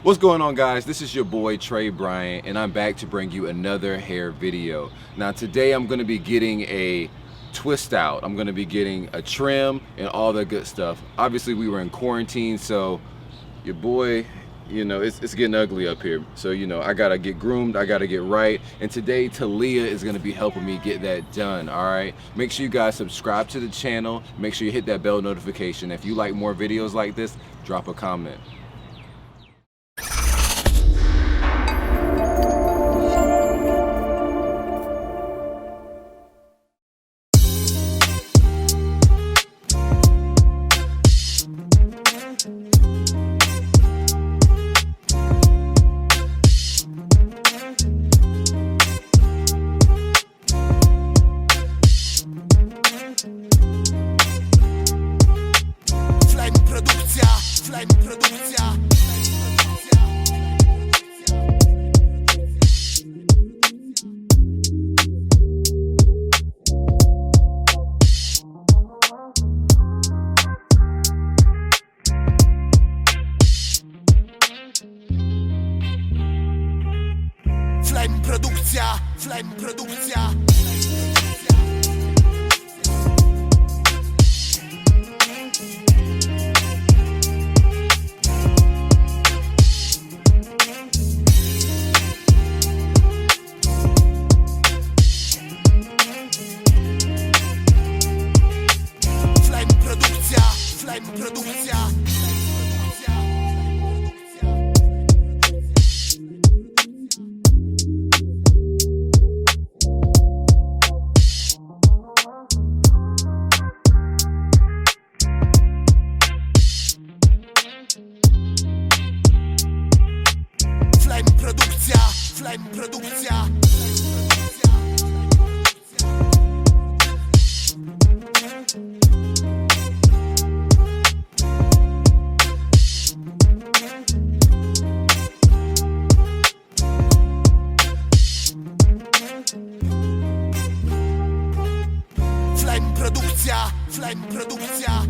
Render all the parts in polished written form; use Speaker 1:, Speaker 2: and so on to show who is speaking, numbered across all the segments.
Speaker 1: What's going on, guys? This is your boy Trey Bryant, and I'm back to bring you another hair video. Now today I'm going to be getting a twist out. I'm going to be getting a trim and all that good stuff. Obviously we were in quarantine, so your boy, you know, it's getting ugly up here. So, you know, I gotta get groomed, I gotta get right. And today Talia is gonna be helping me get that done, all right? Make sure you guys subscribe to the channel. Make sure you hit that bell notification. If you like more videos like this, drop a comment.
Speaker 2: Flame Produkcja. Flame Produkcja. Flame Produkcja. Flame Produkcja.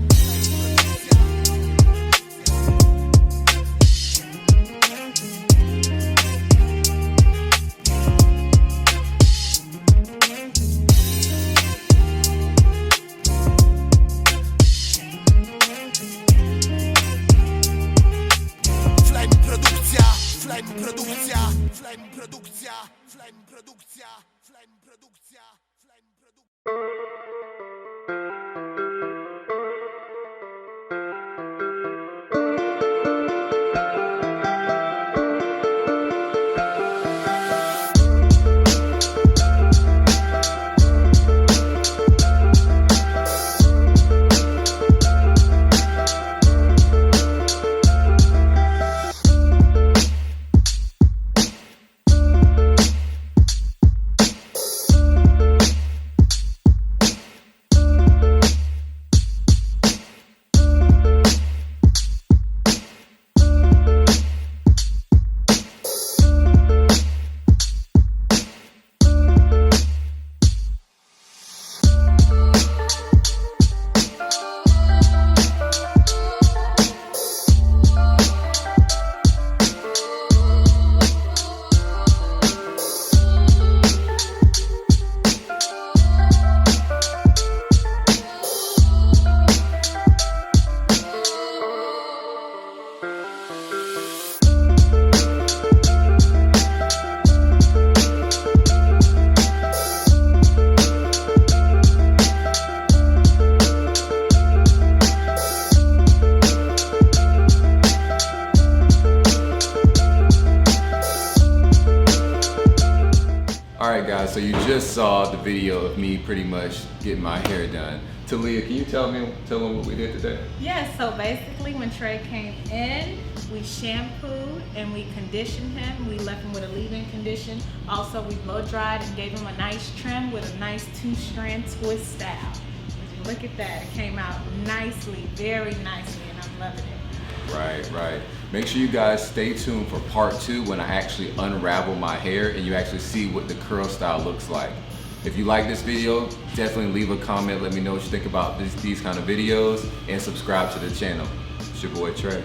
Speaker 1: Alright guys, so you just saw the video of me pretty much getting my hair done. Talia, can you tell them what we did today?
Speaker 3: Yeah, so basically when Trey came in, we shampooed and we conditioned him. We left him with a leave-in condition. Also, we blow dried and gave him a nice trim with a nice 2-strand twist style. As you look at that, it came out nicely, very nicely, and I'm loving it.
Speaker 1: Right. Make sure you guys stay tuned for part 2 when I actually unravel my hair and you actually see what the curl style looks like. If you like this video, definitely leave a comment. Let me know what you think about these kind of videos and subscribe to the channel. It's your boy Trey.